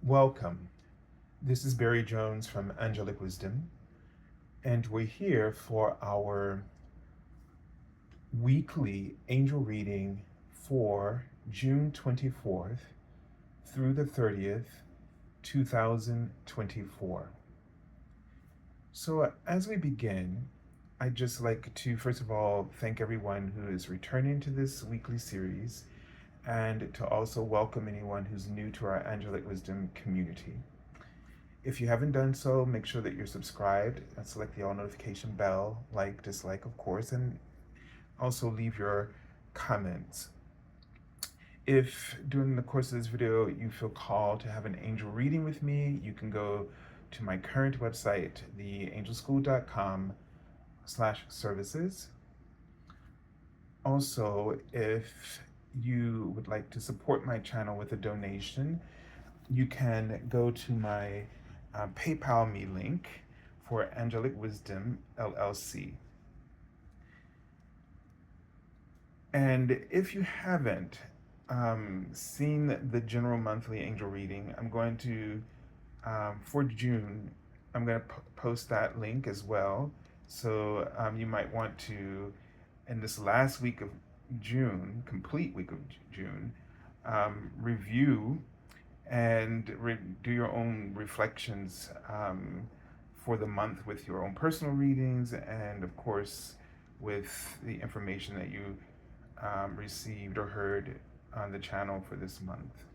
Welcome. This is Barry Jones from Angelic Wisdom, and we're here for our weekly angel reading for June 24th through the 30th, 2024. So, as we begin, I'd just like to, first of all, thank everyone who is returning to this weekly series and to also welcome anyone who's new to our Angelic Wisdom community. If you haven't done so, make sure that you're subscribed and select the all notification bell, like, dislike, of course, and also leave your comments. If during the course of this video you feel called to have an angel reading with me, you can go to my current website, theangelschool.com/services. Also, if you would like to support my channel with a donation, you can go to my PayPal me link for Angelic Wisdom LLC. And if you haven't seen the general monthly angel reading, I'm going to, for June, I'm going to post that link as well. So you might want to, in this last week of June, complete week of June, review and do your own reflections for the month with your own personal readings, and of course with the information that you received or heard on the channel for this month.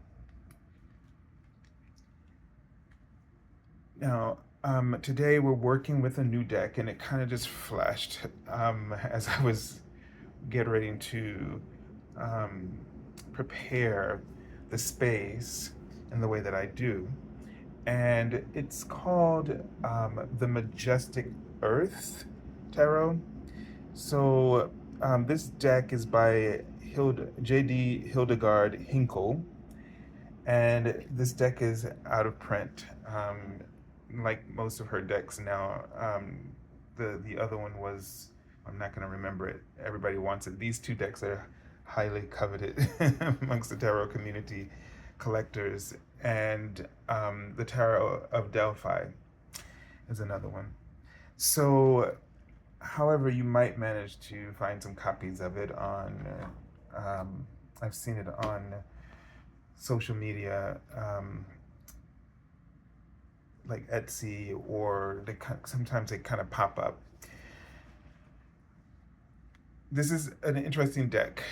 Now, today we're working with a new deck, and it kind of just flashed as I was getting ready to prepare the space in the way that I do. And it's called the Majestic Earth Tarot. So this deck is by J.D. Hildegard Hinkel, and this deck is out of print, like most of her decks now. The other one was, I'm not going to remember it. Everybody wants it. These two decks are highly coveted amongst the tarot community collectors, and the Tarot of Delphi is another one. So, however, you might manage to find some copies of it on, I've seen it on social media, like Etsy, or sometimes they kind of pop up. This is an interesting deck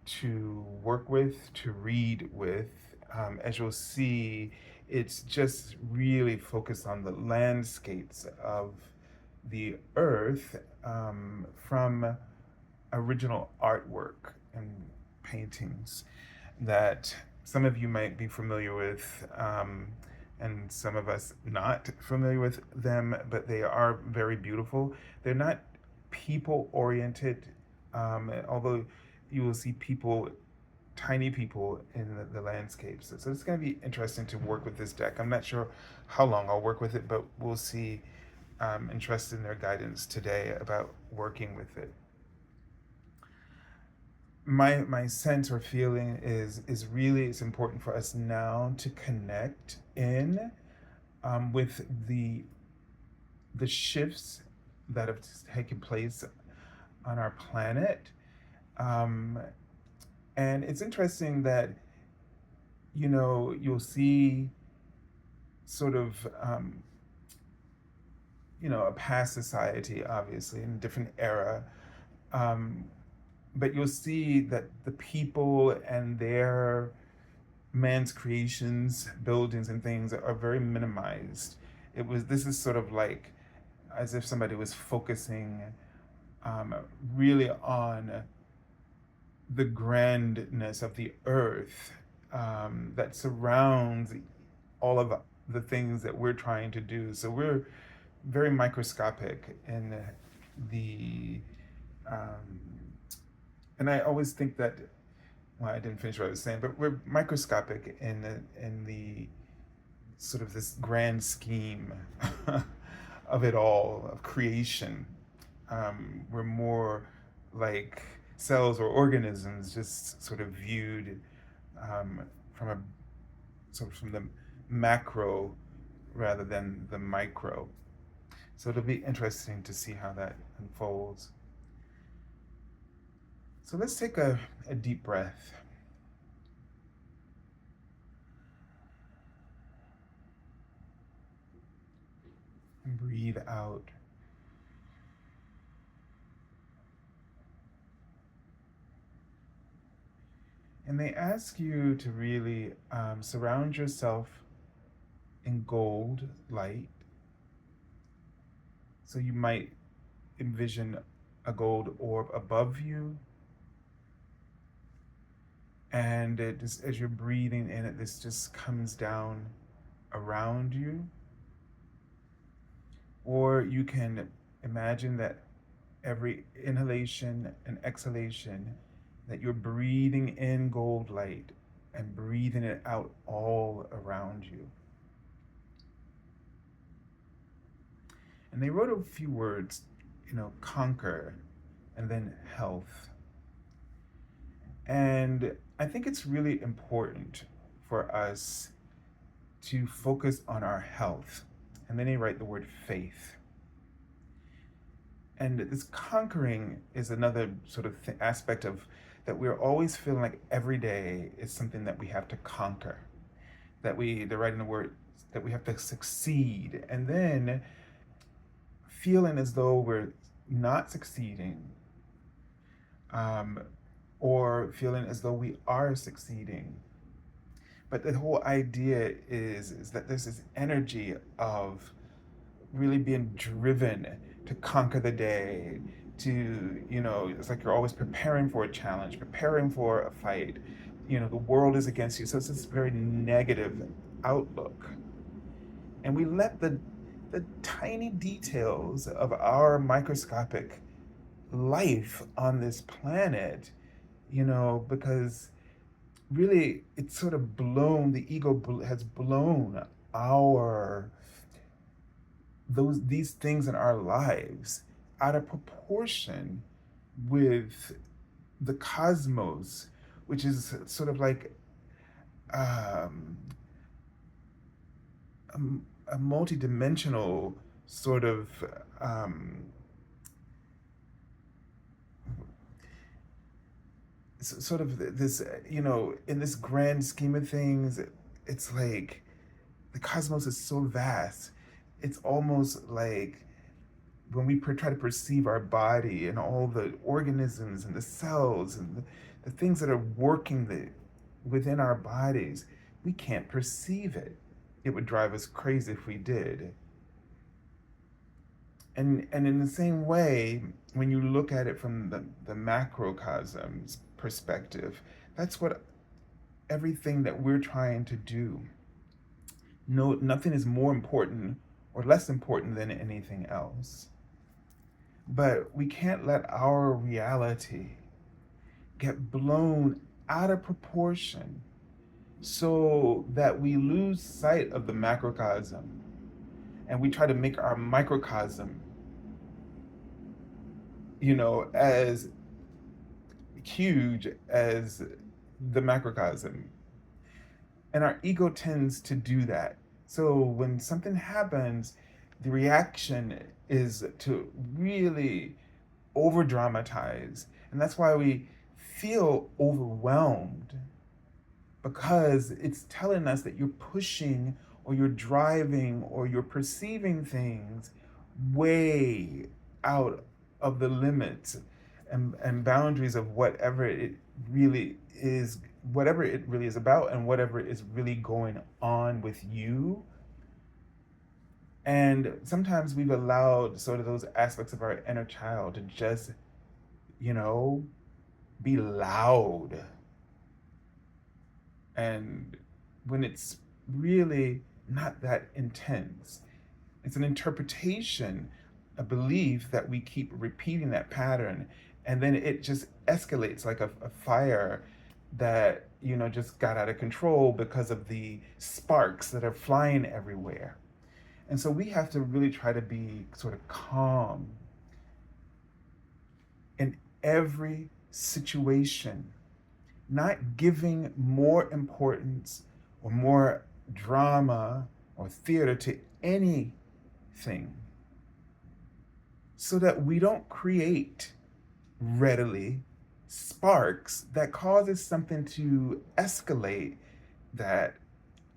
to work with, to read with. As you'll see, it's just really focused on the landscapes of the earth from original artwork and paintings that some of you might be familiar with, and some of us not familiar with them, but they are very beautiful. They're not people-oriented, although you will see people, tiny people in the landscapes. So it's going to be interesting to work with this deck. I'm not sure how long I'll work with it, but we'll see. I'm interested in their guidance today about working with it. My sense or feeling is really, it's important for us now to connect in with the shifts that have taken place on our planet. And it's interesting that, you know, you'll see sort of, you know, a past society, obviously, in a different era. But you'll see that the people and their man's creations, buildings and things are very minimized. This is sort of like as if somebody was focusing really on the grandness of the earth that surrounds all of the things that we're trying to do. So we're very microscopic in the, and I always think that, well, I didn't finish what I was saying, but we're microscopic in the sort of this grand scheme of it all, of creation. We're more like cells or organisms, just sort of viewed from a sort of from the macro rather than the micro. So it'll be interesting to see how that unfolds. So let's take a deep breath. And breathe out. And they ask you to really surround yourself in gold light. So you might envision a gold orb above you. And it just, as you're breathing in it, this just comes down around you. Or you can imagine that every inhalation and exhalation, that you're breathing in gold light and breathing it out all around you. And they wrote a few words, conquer, and then health. And I think it's really important for us to focus on our health. And then they write the word faith. And this conquering is another sort of aspect of that we're always feeling like every day is something that we have to conquer. They're writing the word that we have to succeed. And then feeling as though we're not succeeding, or feeling as though we are succeeding. But the whole idea is that there's this energy of really being driven to conquer the day, to, it's like you're always preparing for a challenge, preparing for a fight. The world is against you. So it's this very negative outlook. And we let the tiny details of our microscopic life on this planet, because really it's sort of blown, the ego has blown these things in our lives out of proportion with the cosmos, which is sort of like a multi-dimensional sort of this, in this grand scheme of things, it's like the cosmos is so vast. It's almost like when we try to perceive our body and all the organisms and the cells and the things that are working within our bodies, we can't perceive it. It would drive us crazy if we did. And in the same way, when you look at it from the macrocosm's perspective, that's what everything that we're trying to do. No, nothing is more important or less important than anything else. But we can't let our reality get blown out of proportion so that we lose sight of the macrocosm and we try to make our microcosm, as huge as the macrocosm. And our ego tends to do that. So when something happens, the reaction is to really over dramatize. And that's why we feel overwhelmed, because it's telling us that you're pushing or you're driving or you're perceiving things way out of the limits and boundaries of whatever it really is about and whatever is really going on with you. And sometimes we've allowed sort of those aspects of our inner child to just, be loud. And when it's really not that intense, it's an interpretation, a belief that we keep repeating that pattern. And then it just escalates like a fire that, just got out of control because of the sparks that are flying everywhere. And so we have to really try to be sort of calm in every situation, not giving more importance or more drama or theater to anything, so that we don't create readily sparks that causes something to escalate that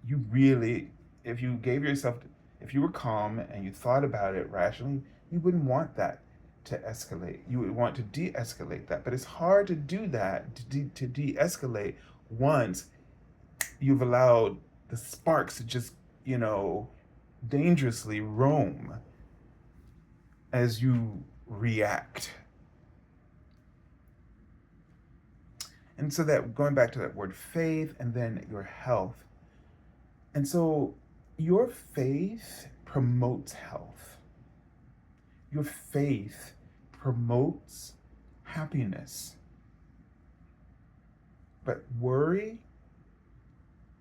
you really, if you gave yourself, if you were calm and you thought about it rationally, you wouldn't want that to escalate. You would want to de-escalate that. But it's hard to do that, to de-escalate once you've allowed the sparks to just, dangerously roam as you react. And so that, going back to that word faith and then your health. And so your faith promotes health. Your faith promotes happiness. But worry,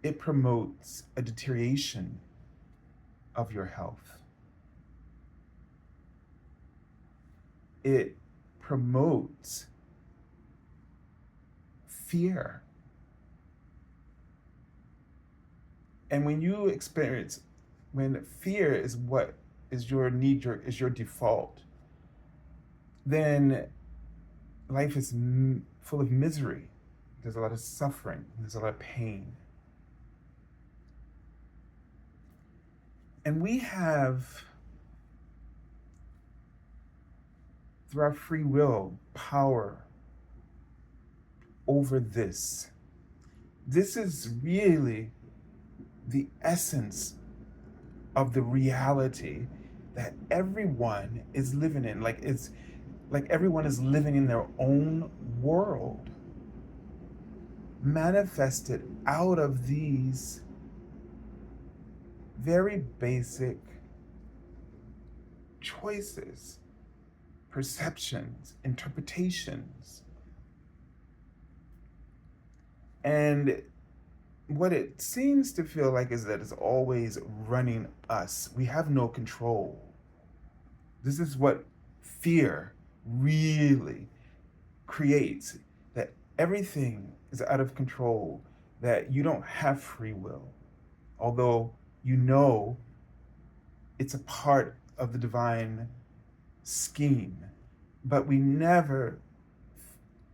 it promotes a deterioration of your health. It promotes fear. And when you experience, when fear is what is your is your default, then life is full of misery. There's a lot of suffering. There's a lot of pain. And we have, through our free will, power over this. This is really the essence of the reality that everyone is living in. It's like everyone is living in their own world, manifested out of these very basic choices, perceptions, interpretations. And what it seems to feel like is that it's always running us. We have no control. This is what fear really creates, that everything is out of control, that you don't have free will, although it's a part of the divine scheme. But we never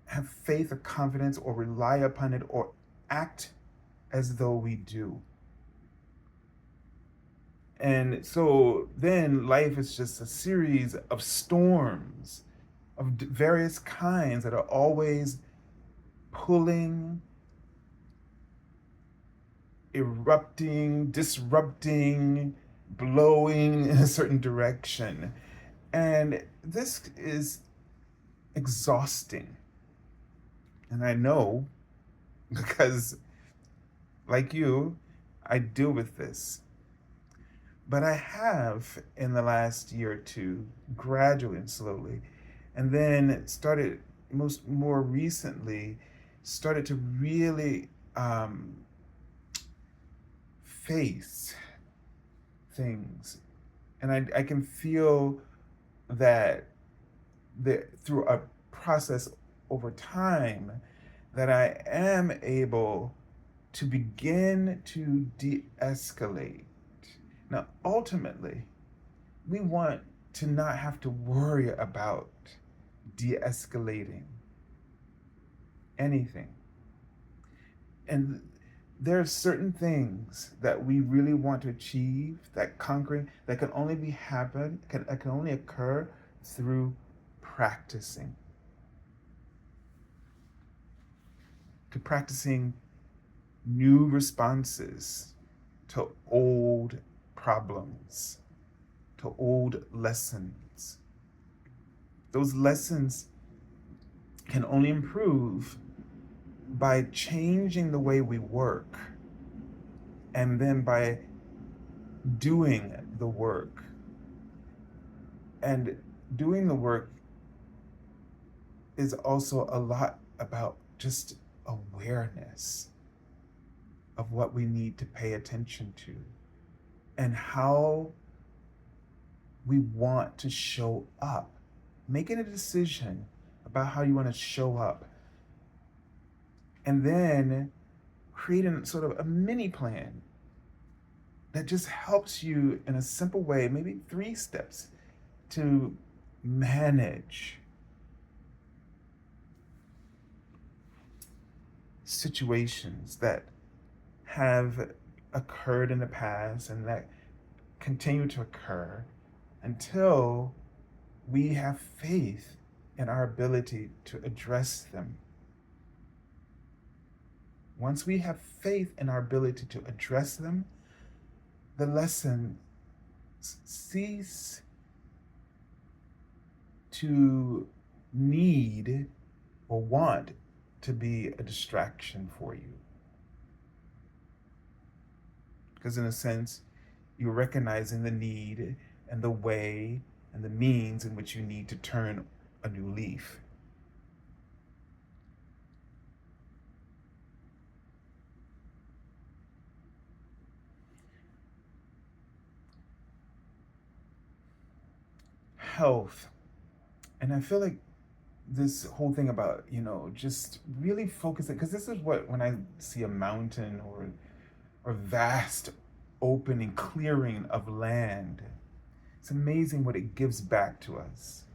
have faith or confidence or rely upon it or act as though we do. And so then life is just a series of storms of various kinds that are always pulling, erupting, disrupting, blowing in a certain direction. And this is exhausting. And I know, because like you, I deal with this. But I have, in the last year or two, gradually and slowly, and then more recently, started to really face things. And I can feel that through a process over time, that I am able to begin to de-escalate. Now, ultimately, we want to not have to worry about de-escalating anything. And there are certain things that we really want to achieve, that conquering, that can only can only occur through practicing. To practicing new responses to old problems, to old lessons. Those lessons can only improve by changing the way we work, and then by doing the work. And doing the work is also a lot about just awareness of what we need to pay attention to and how we want to show up. Making a decision about how you want to show up. And then creating sort of a mini plan that just helps you in a simple way, maybe 3 steps, to manage situations that have occurred in the past and that continue to occur until we have faith in our ability to address them. Once we have faith in our ability to address them, the lessons cease to need or want to be a distraction for you. Because in a sense, you're recognizing the need and the way and the means in which you need to turn a new leaf. Health. And I feel like this whole thing about, just really focusing, because this is what, when I see a mountain or vast opening, clearing of land, it's amazing what it gives back to us.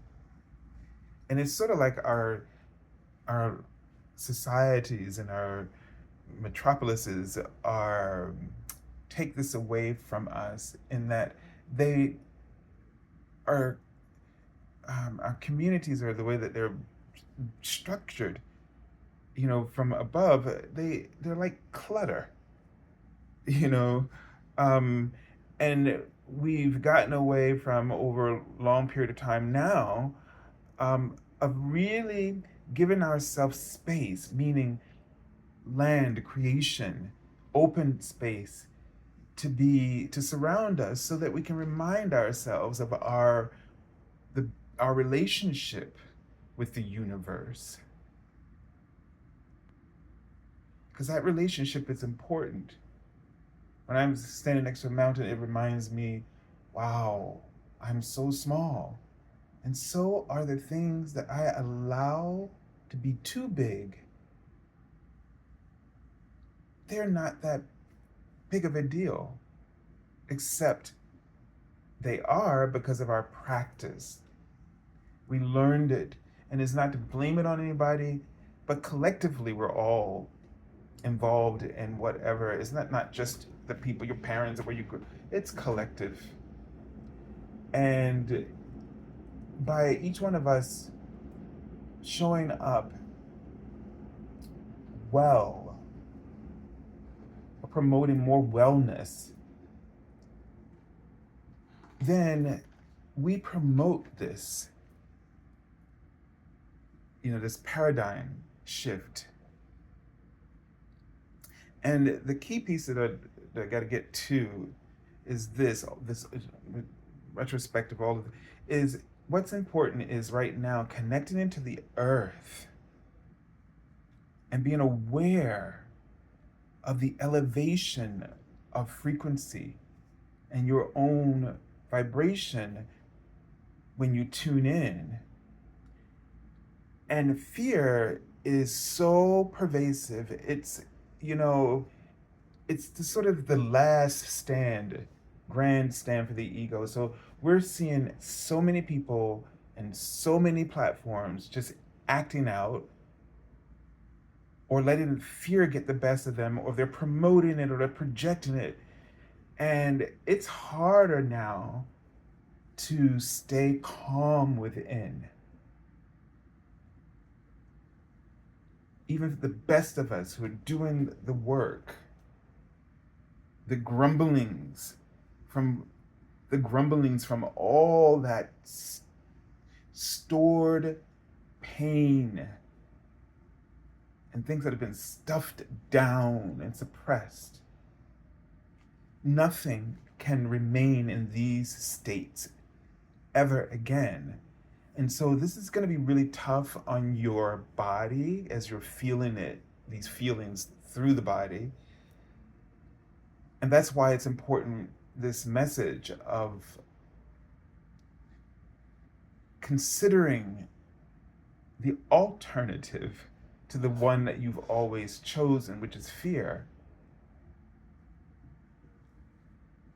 And it's sort of like our societies and our metropolises are take this away from us, in that they are our communities, are the way that they're structured, from above, they're like clutter, you know and we've gotten away from, over a long period of time now, of really giving ourselves space, meaning land, creation, open space, to surround us, so that we can remind ourselves of our relationship with the universe. Because that relationship is important. When I'm standing next to a mountain, it reminds me, wow, I'm so small. And so are the things that I allow to be too big. They're not that big of a deal, except they are because of our practice. We learned it, and it's not to blame it on anybody, but collectively we're all involved in whatever. It's not just the people, your parents, or where you grew. It's collective. And by each one of us showing up well, or promoting more wellness, then we promote this, this paradigm shift. And the key piece that I got to get to is this retrospective, all of it, is what's important is right now connecting into the earth and being aware of the elevation of frequency and your own vibration when you tune in. And fear is so pervasive. It's it's the sort of the last stand, grandstand for the ego. So we're seeing so many people and so many platforms just acting out, or letting fear get the best of them, or they're promoting it, or they're projecting it. And it's harder now to stay calm within. Even the best of us who are doing the work, the grumblings from all that stored pain and things that have been stuffed down and suppressed, nothing can remain in these states ever again. And so this is going to be really tough on your body as you're feeling it, these feelings through the body. And that's why it's important, this message of considering the alternative to the one that you've always chosen, which is fear.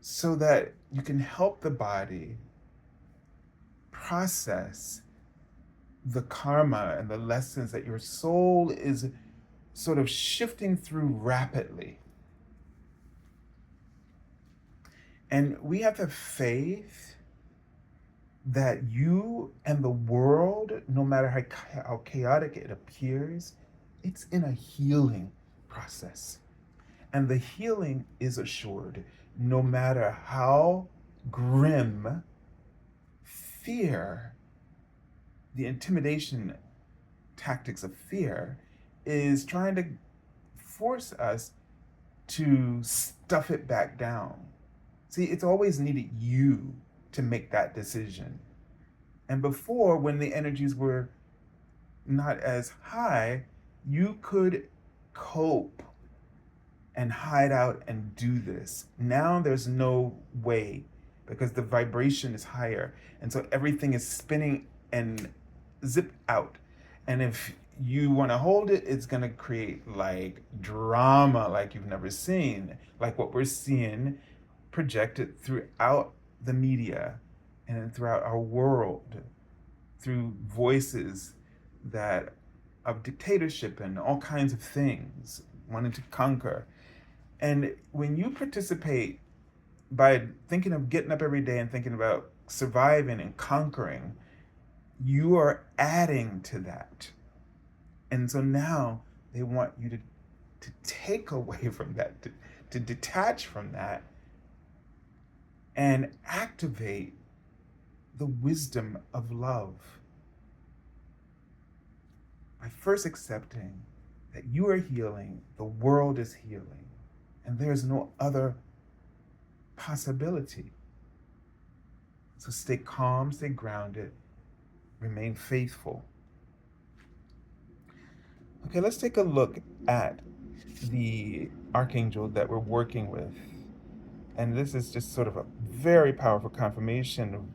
so that you can help the body process the karma and the lessons that your soul is sort of shifting through rapidly. And we have the faith that you and the world, no matter how chaotic it appears, it's in a healing process. And the healing is assured no matter how grim fear, the intimidation tactics of fear, is trying to force us to stuff it back down. See, it's always needed you to make that decision. And before, when the energies were not as high, you could cope and hide out and do this. Now there's no way because the vibration is higher. And so everything is spinning and zipped out. And if you want to hold it, it's going to create like drama like you've never seen, like what we're seeing projected throughout the media and throughout our world through voices that of dictatorship and all kinds of things wanting to conquer. And when you participate by thinking of getting up every day and thinking about surviving and conquering, you are adding to that. And so now they want you to take away from that, to detach from that and activate the wisdom of love by first accepting that you are healing, the world is healing, and there's no other possibility. So stay calm, stay grounded, remain faithful. Okay, let's take a look at the archangel that we're working with. And this is just sort of a very powerful confirmation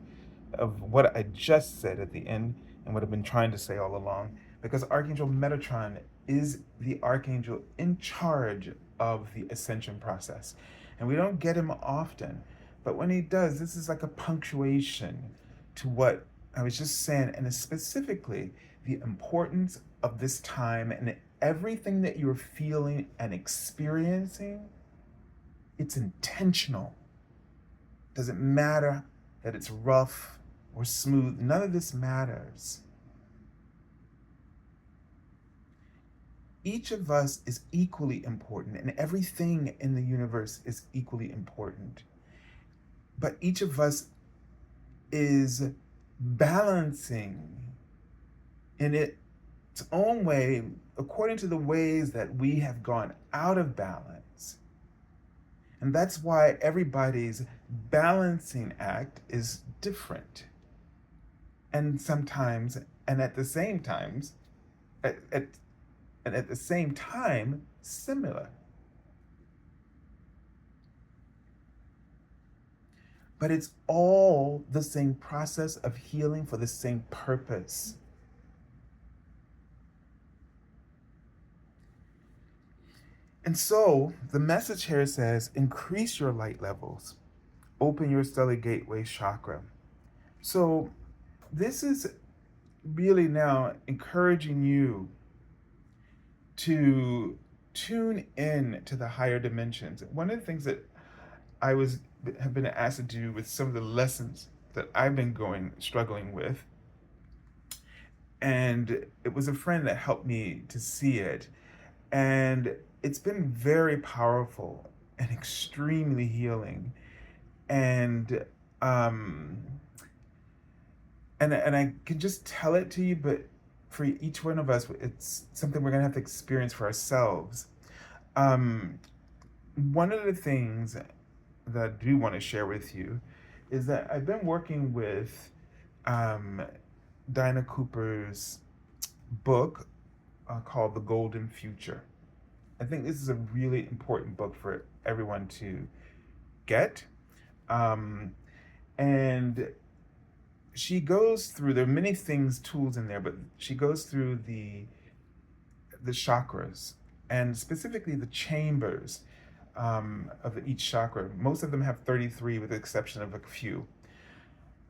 of what I just said at the end and what I've been trying to say all along. Because Archangel Metatron is the archangel in charge of the ascension process. And we don't get him often. But when he does, this is like a punctuation to what I was just saying, and specifically the importance of this time and everything that you're feeling and experiencing. It's intentional. Doesn't matter that it's rough or smooth. None of this matters. Each of us is equally important, and everything in the universe is equally important. But each of us is balancing in its own way, according to the ways that we have gone out of balance. And that's why everybody's balancing act is different. And sometimes, and at the same times, at the same time, similar. But it's all the same process of healing for the same purpose. And so the message here says, increase your light levels, open your stellar gateway chakra. So this is really now encouraging you to tune in to the higher dimensions. One of the things that have been asked to do with some of the lessons that I've been struggling with, and it was a friend that helped me to see it, and it's been very powerful and extremely healing, and I can just tell it to you, but for each one of us, it's something we're gonna have to experience for ourselves. One of the things that I do want to share with you is that I've been working with Dinah Cooper's book called The Golden Future. I think this is a really important book for everyone to get. And she goes through, there are many things, tools in there, but she goes through the chakras and specifically the chambers of each chakra. Most of them have 33 with the exception of a few.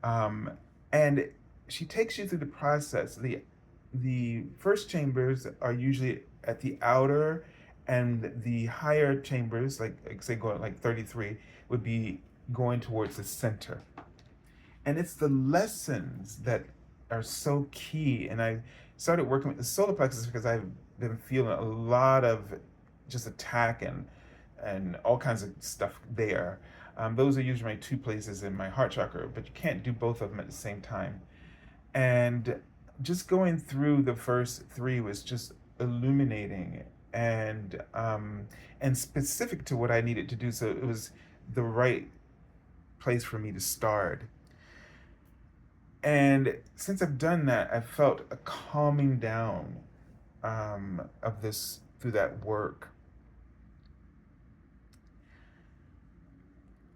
And she takes you through the process. The first chambers are usually at the outer, and the higher chambers, like say going like 33, would be going towards the center. And it's the lessons that are so key. And I started working with the solar plexus because I've been feeling a lot of just attack and all kinds of stuff there. Those are usually my two places in my heart chakra, but you can't do both of them at the same time. And just going through the first three was just illuminating and specific to what I needed to do. So it was the right place for me to start. And since I've done that, I've felt a calming down of this through that work.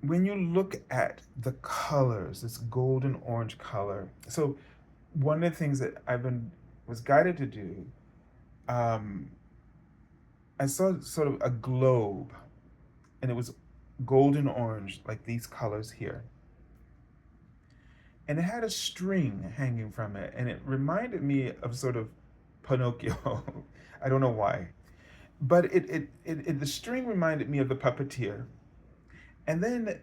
When you look at the colors, this golden orange color, so one of the things that was guided to do, I saw sort of a globe, and it was golden orange, like these colors here. And it had a string hanging from it, and it reminded me of sort of Pinocchio. I don't know why, but the string reminded me of the puppeteer. And then,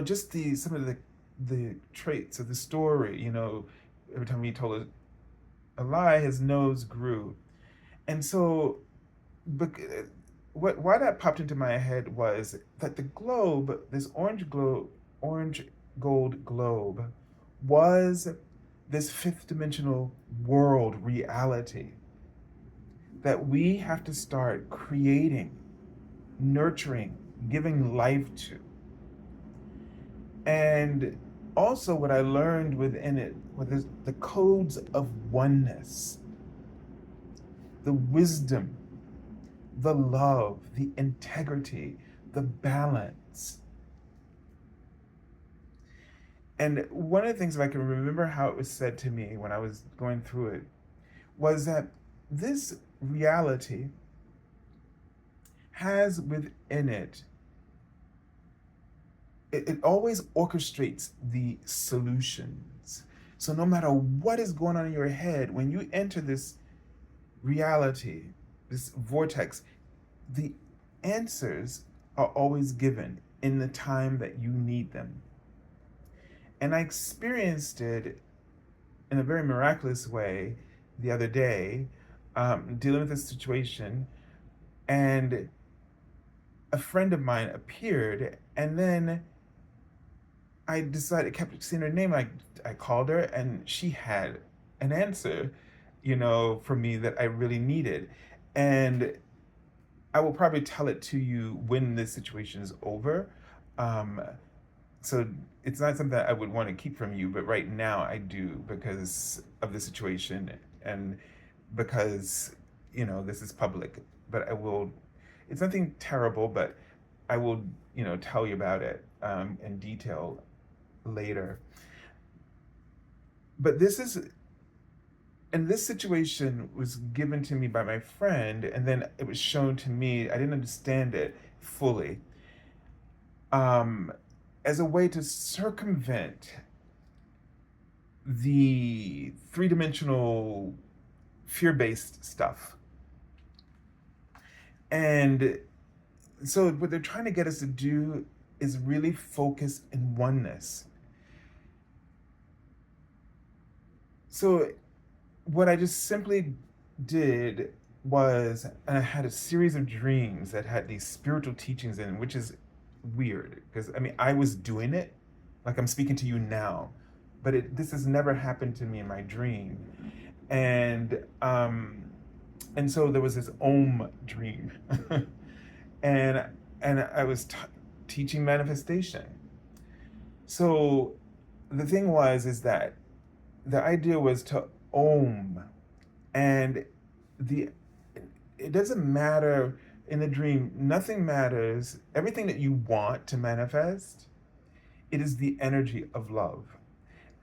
just some of the traits of the story. Every time he told a lie, his nose grew. And so, why that popped into my head was that the globe, this orange gold globe, was this fifth dimensional world reality that we have to start creating, nurturing, giving life to. And also what I learned within it were the codes of oneness, the wisdom, the love, the integrity, the balance. And one of the things, if I can remember how it was said to me when I was going through it, was that this reality has within it always orchestrates the solutions. So no matter what is going on in your head, when you enter this reality, this vortex, the answers are always given in the time that you need them. And I experienced it in a very miraculous way the other day, dealing with a situation, and a friend of mine appeared, and then I kept seeing her name. I called her, and she had an answer, for me that I really needed. And I will probably tell it to you when this situation is over. So it's not something that I would want to keep from you, but right now I do because of the situation and because, this is public. But it's nothing terrible, but I will, tell you about it in detail later. But this situation was given to me by my friend, and then it was shown to me. I didn't understand it fully. As a way to circumvent the three-dimensional fear-based stuff. And so what they're trying to get us to do is really focus in oneness. So what I just simply did was, and I had a series of dreams that had these spiritual teachings in, which is weird because I was doing it like I'm speaking to you now, but this has never happened to me in my dream. And so there was this Om dream, and I was teaching manifestation. So the thing is that the idea was to Om, and it doesn't matter. In the dream, nothing matters. Everything that you want to manifest, it is the energy of love.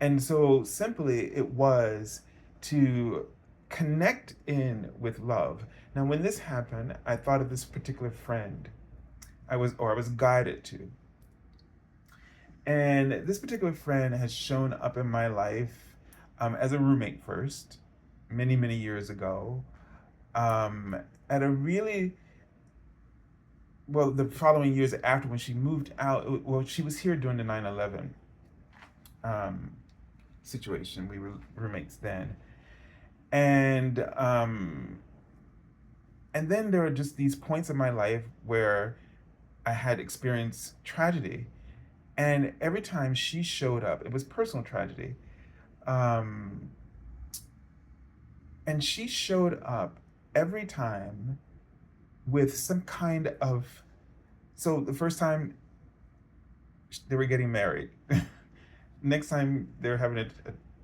And so simply it was to connect in with love. Now, when this happened, I thought of this particular friend I was guided to. And this particular friend has shown up in my life as a roommate first, many, many years ago, at a really, well, the following years after when she moved out. Well, she was here during the 9/11 um, situation. We were roommates then. And and then there were just these points in my life where I had experienced tragedy. And every time she showed up, it was personal tragedy. Um, and she showed up every time with some kind of. So the first time they were getting married, next time they're having a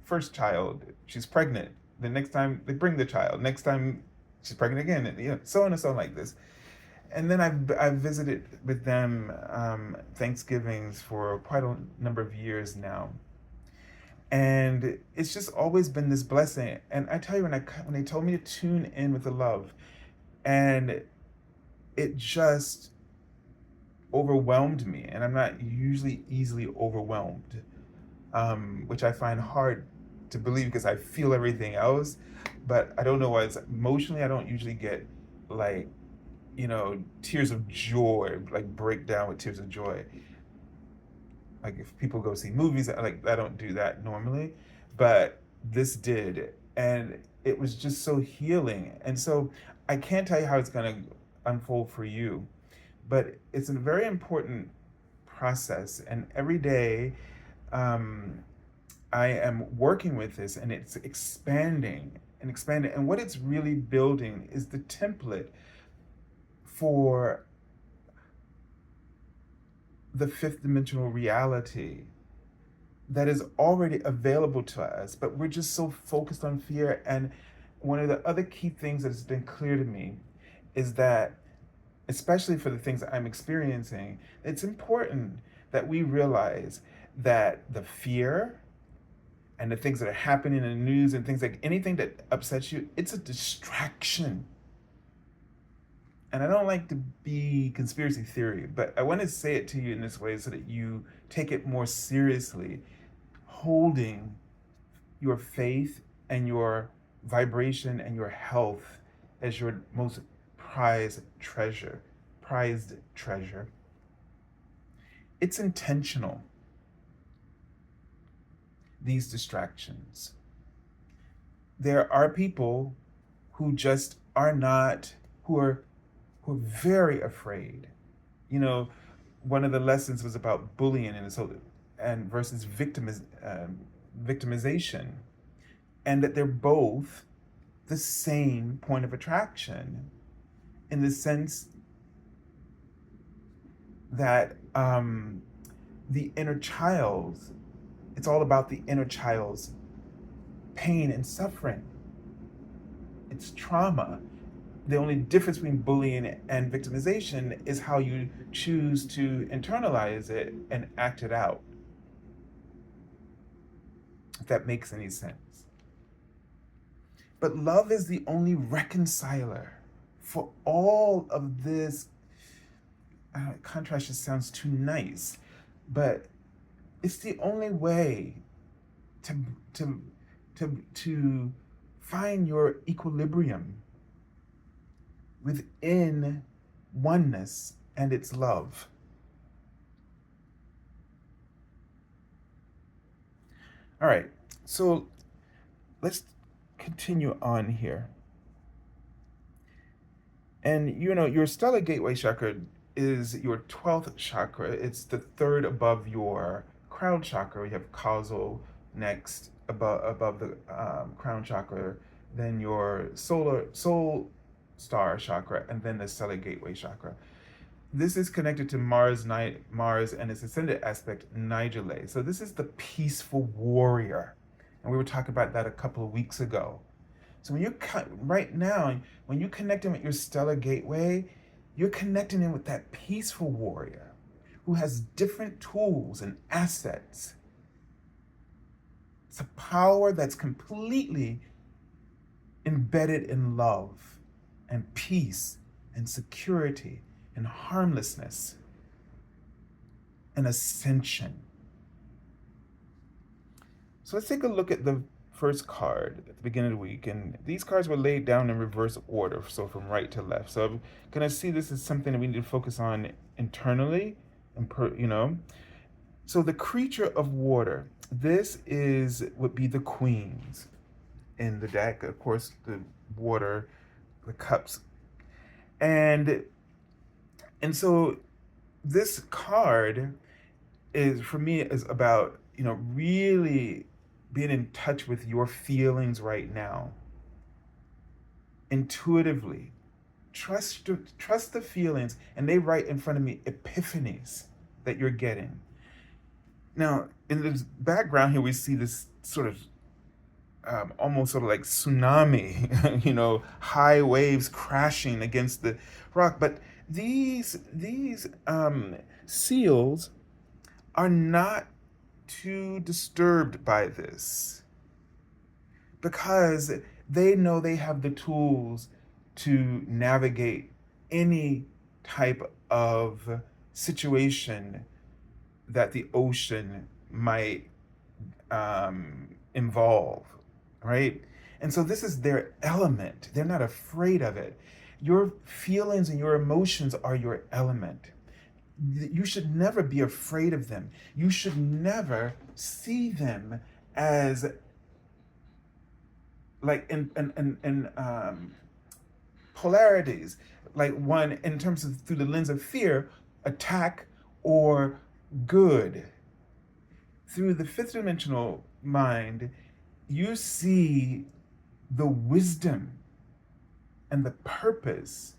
first child, she's pregnant. The next time they bring the child, next time she's pregnant again, and so on and so on like this. And then I've visited with them Thanksgivings for quite a number of years now, and it's just always been this blessing. And I tell you, when they told me to tune in with the love, and it just overwhelmed me. And I'm not usually easily overwhelmed, which I find hard to believe because I feel everything else, but I don't know why. It's emotionally, I don't usually get like, tears of joy, like break down with tears of joy. Like if people go see movies, like I don't do that normally, but this did, and it was just so healing. And so I can't tell you how it's going to unfold for you, but it's a very important process. And every day, um, I am working with this, and it's expanding and expanding. And what it's really building is the template for the fifth dimensional reality that is already available to us, but we're just so focused on fear. And one of the other key things that has been clear to me is that, especially for the things that I'm experiencing, it's important that we realize that the fear and the things that are happening in the news and things like anything that upsets you, it's a distraction. And I don't like to be conspiracy theory, but I want to say it to you in this way so that you take it more seriously, holding your faith and your vibration and your health as your most prized treasure. It's intentional, these distractions. There are people who just are not, who are very afraid. One of the lessons was about bullying and versus victimization, and that they're both the same point of attraction, in the sense that the inner child, it's all about the inner child's pain and suffering. It's trauma. The only difference between bullying and victimization is how you choose to internalize it and act it out. If that makes any sense. But love is the only reconciler for all of this. Contrast just sounds too nice, but it's the only way to find your equilibrium within oneness and its love. All right, so let's continue on here. And your stellar gateway chakra is your 12th chakra. It's the third above your crown chakra. You have causal next, above the crown chakra, then your soul star chakra, and then the stellar gateway chakra. This is connected to Mars and its ascendant aspect, Nigel. So this is the peaceful warrior, and we were talking about that a couple of weeks ago. So right now, when you're connecting with your stellar gateway, you're connecting in with that peaceful warrior who has different tools and assets. It's a power that's completely embedded in love and peace and security and harmlessness. an ascension. So let's take a look at the first card at the beginning of the week. And these cards were laid down in reverse order, so from right to left. So I'm going to see this as something that we need to focus on internally, and So the creature of water, this would be the queens in the deck. Of course, the water, the cups. And so this card for me is about, really being in touch with your feelings right now. Intuitively. Trust the feelings, and they write in front of me epiphanies that you're getting. Now, in the background here, we see this sort of almost sort of like tsunami, high waves crashing against the rock. But these seals are not too disturbed by this, because they know they have the tools to navigate any type of situation that the ocean might involve, right? And so this is their element. They're not afraid of it. Your feelings and your emotions are your element. You should never be afraid of them. You should never see them as like in polarities, like one in terms of through the lens of fear, attack, or good. Through the fifth dimensional mind, you see the wisdom and the purpose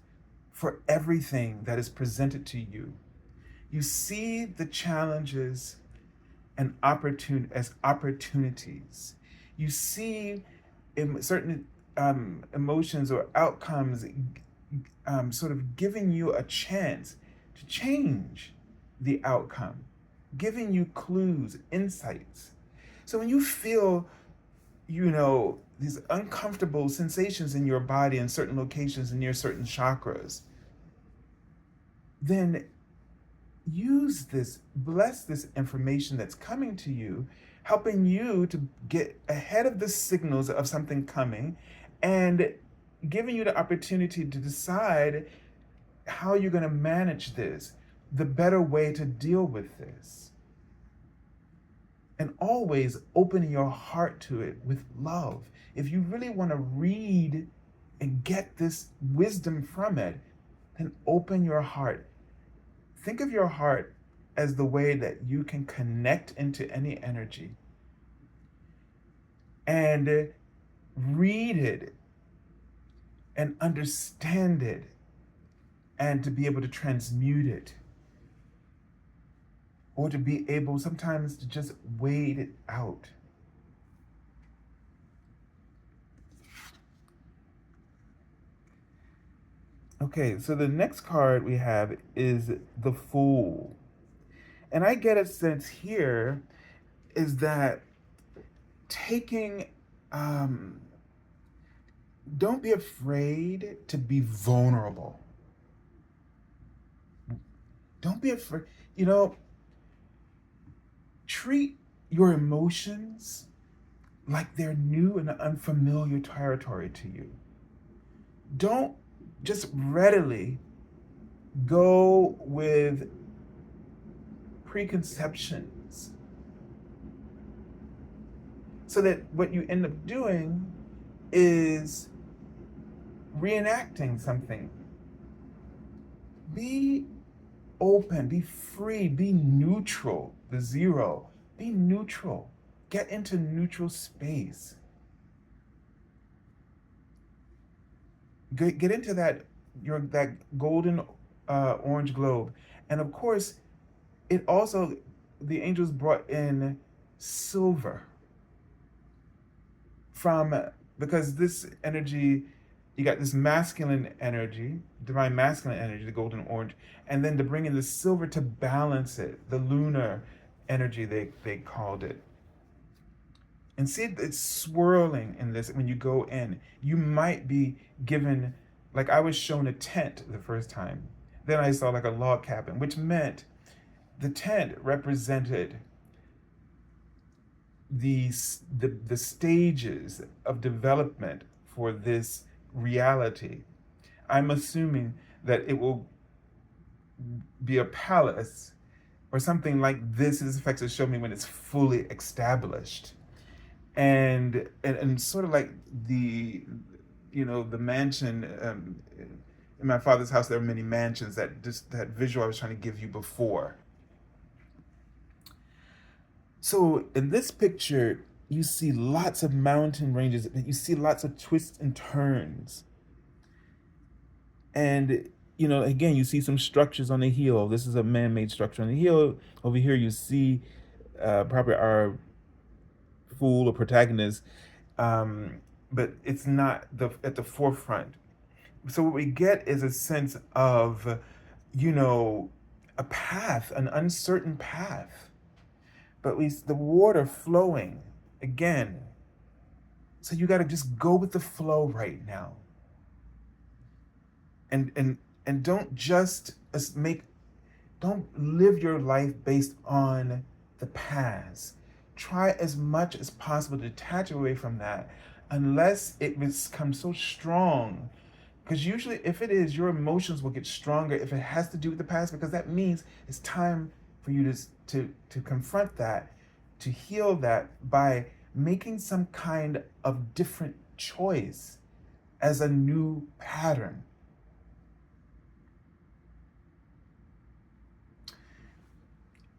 for everything that is presented to you. You see the challenges and as opportunities. You see certain emotions or outcomes sort of giving you a chance to change the outcome, giving you clues, insights. So when you feel, these uncomfortable sensations in your body in certain locations and near certain chakras, then bless this information that's coming to you, helping you to get ahead of the signals of something coming, and giving you the opportunity to decide how you're going to manage this, the better way to deal with this. And always opening your heart to it with love. If you really want to read and get this wisdom from it, then open your heart. Think of your heart as the way that you can connect into any energy and read it and understand it, and to be able to transmute it, or to be able sometimes to just wait it out. Okay, so the next card we have is the Fool. And I get a sense here is that taking, don't be afraid to be vulnerable. Don't be afraid, treat your emotions like they're new and unfamiliar territory to you. Don't just readily go with preconceptions, so that what you end up doing is reenacting something. Be open, be free, be neutral. The zero, be neutral. Get into neutral space. Get into that golden orange globe. And of course, the angels brought in silver because this energy, you got this masculine energy, divine masculine energy, the golden orange, and then to bring in the silver to balance it, the lunar energy, they called it. And see, it's swirling in this. When you go in, you might be given, like I was shown a tent the first time. Then I saw like a log cabin, which meant The tent represented the stages of development for this reality. I'm assuming that it will be a palace or something like this is effects to show me when it's fully established. And sort of like the mansion, in my father's house there are many mansions, that visual I was trying to give you before. So in this picture, you see lots of mountain ranges, you see lots of twists and turns. And again, you see some structures on the hill. This is a man-made structure on the hill. Over here you see probably our fool or protagonist, but it's not at the forefront. So what we get is a sense of, a path, an uncertain path, but the water flowing again. So you got to just go with the flow right now, and don't live your life based on the past. Try as much as possible to detach away from that, unless it becomes so strong. Because usually, if it is, your emotions will get stronger if it has to do with the past, because that means it's time for you to confront that, to heal that by making some kind of different choice as a new pattern.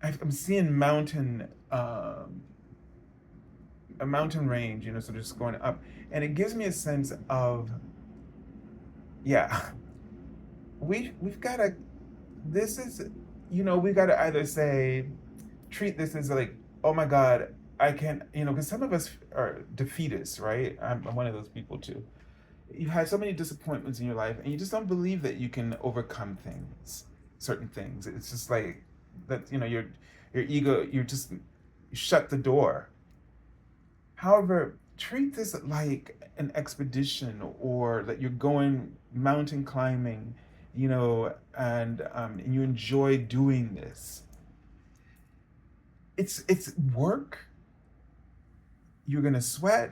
I'm seeing a mountain range, so just going up, and it gives me a sense of, yeah, we've got to. This is, we've got to either treat this as like, oh my God, I can't, because some of us are defeatists, right? I'm one of those people too. You've had so many disappointments in your life, and you just don't believe that you can overcome certain things. It's just like that, your ego, you shut the door. However, treat this like an expedition, or that you're going mountain climbing, and you enjoy doing this. It's work. You're gonna sweat,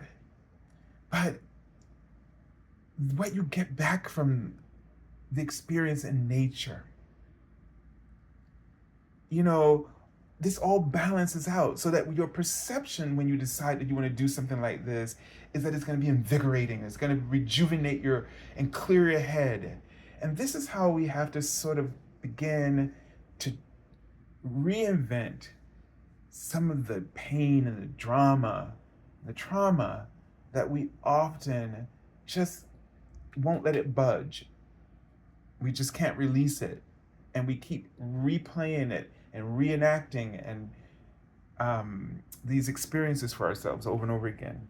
but what you get back from the experience in nature, this all balances out, so that your perception when you decide that you want to do something like this is that it's going to be invigorating, it's going to rejuvenate and clear your head. And this is how we have to sort of begin to reinvent some of the pain and the trauma that we often just won't let it budge. We just can't release it, and we keep replaying it and reenacting these experiences for ourselves over and over again.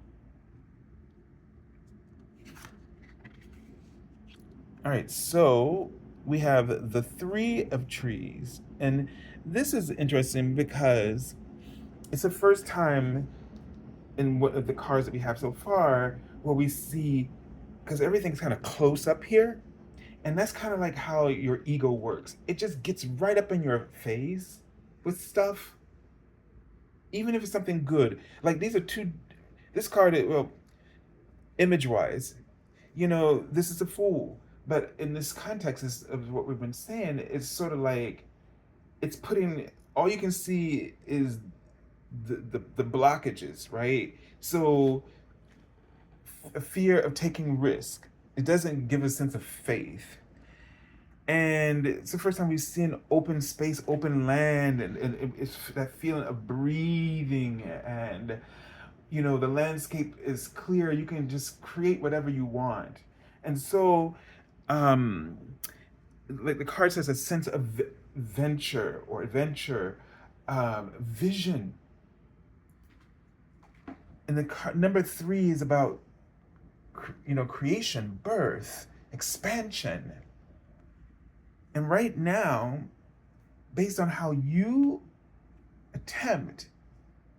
All right, so we have the Three of Trees, and this is interesting because it's the first time in one of the cards that we have so far where we see, because everything's kind of close up here, and that's kind of like how your ego works. It just gets right up in your face with stuff, even if it's something good. Like this card, well, image wise, this is a fool. But in this context of what we've been saying, it's sort of like it's putting, all you can see is the blockages, right? So a fear of taking risk. It doesn't give a sense of faith. And it's the first time we've seen open space, open land, and it's that feeling of breathing, and the landscape is clear. You can just create whatever you want. And so, like the card says, a sense of venture or adventure, vision. And the number 3 is about creation, birth, expansion. And right now, based on how you attempt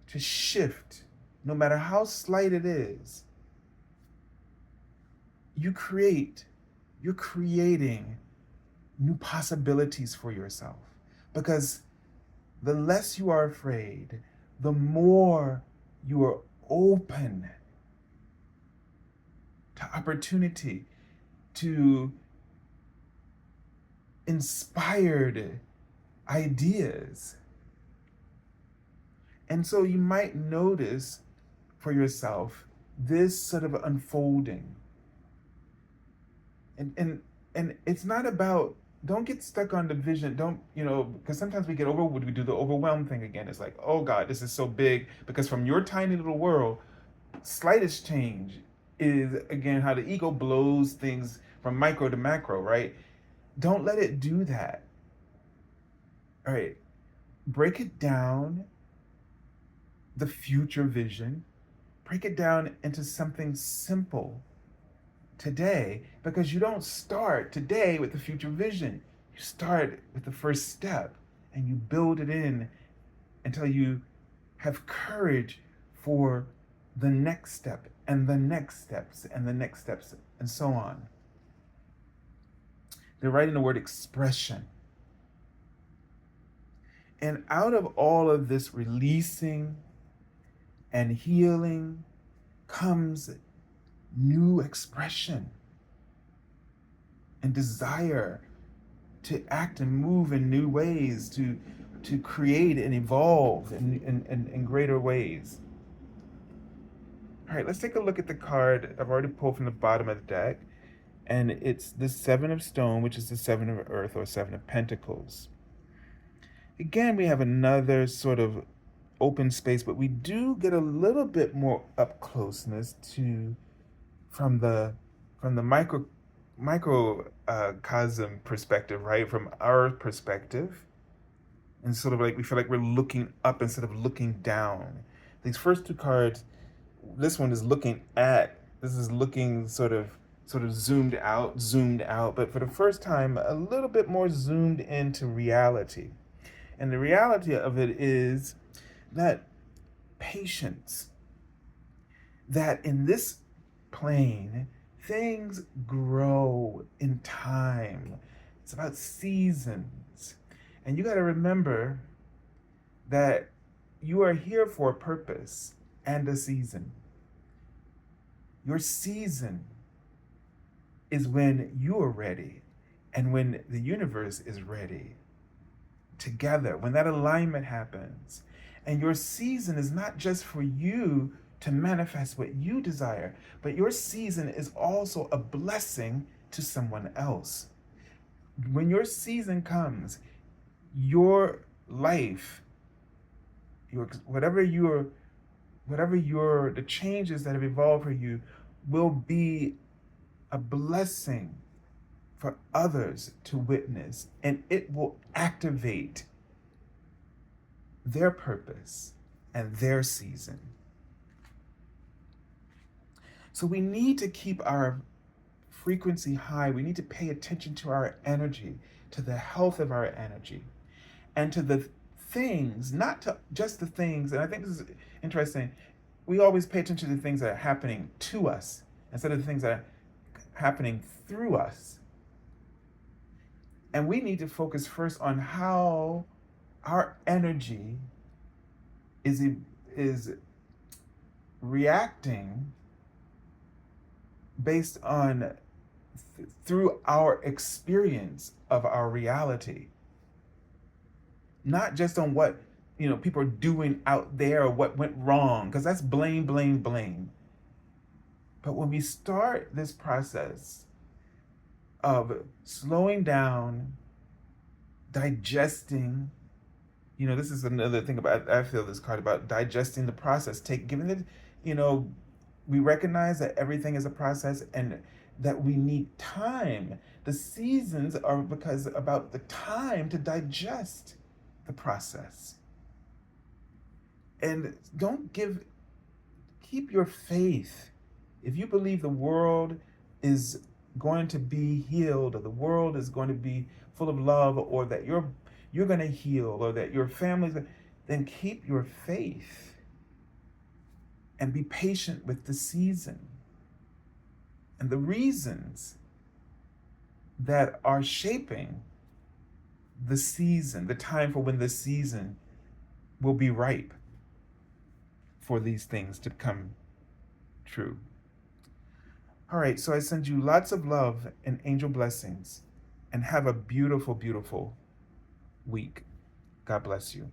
to shift, no matter how slight it is, you're creating new possibilities for yourself. Because the less you are afraid, the more you are open to opportunity, to inspired ideas. And so you might notice for yourself this sort of unfolding. And it's not about, don't get stuck on the vision. Don't, because sometimes we do the overwhelmed thing again. It's like, oh God, this is so big. Because from your tiny little world, slightest change is, again, how the ego blows things from micro to macro, right? Don't let it do that. All right. Break it down, the future vision, break it down into something simple today, because you don't start today with the future vision. You start with the first step and you build it in until you have courage for the next step and the next steps and the next steps and so on. They're writing the word expression. And out of all of this releasing and healing comes new expression and desire to act and move in new ways, to create and evolve in greater ways. All right, let's take a look at the card I've already pulled from the bottom of the deck. And it's the Seven of Stone, which is the Seven of Earth, or Seven of Pentacles. Again, we have another sort of open space, but we do get a little bit more up closeness from the microcosm perspective, right? From our perspective. And sort of like we feel like we're looking up instead of looking down. These first two cards, this one is looking at, this is looking sort of zoomed out, but for the first time, a little bit more zoomed into reality. And the reality of it is that patience, that in this plane, things grow in time. It's about seasons. And you got to remember that you are here for a purpose and a season. Your season is when you are ready and when the universe is ready together, when that alignment happens. And your season is not just for you to manifest what you desire, but your season is also a blessing to someone else. When your season comes, your life, the changes that have evolved for you will be a blessing for others to witness, and it will activate their purpose and their season. So we need to keep our frequency high. We need to pay attention to our energy, to the health of our energy, and to the things, not to just the things. And I think this is interesting. We always pay attention to the things that are happening to us instead of the things that are happening through us. And we need to focus first on how our energy is reacting based on through our experience of our reality, not just on what people are doing out there or what went wrong, because that's blame. But when we start this process of slowing down, digesting, this is another thing about, I feel this card about digesting the process, we recognize that everything is a process and that we need time. The seasons are about the time to digest the process. And keep your faith. If you believe the world is going to be healed, or the world is going to be full of love, or that you're going to heal, or that your family's, then keep your faith and be patient with the season and the reasons that are shaping the season, the time for when the season will be ripe for these things to come true. All right, so I send you lots of love and angel blessings, and have a beautiful, beautiful week. God bless you.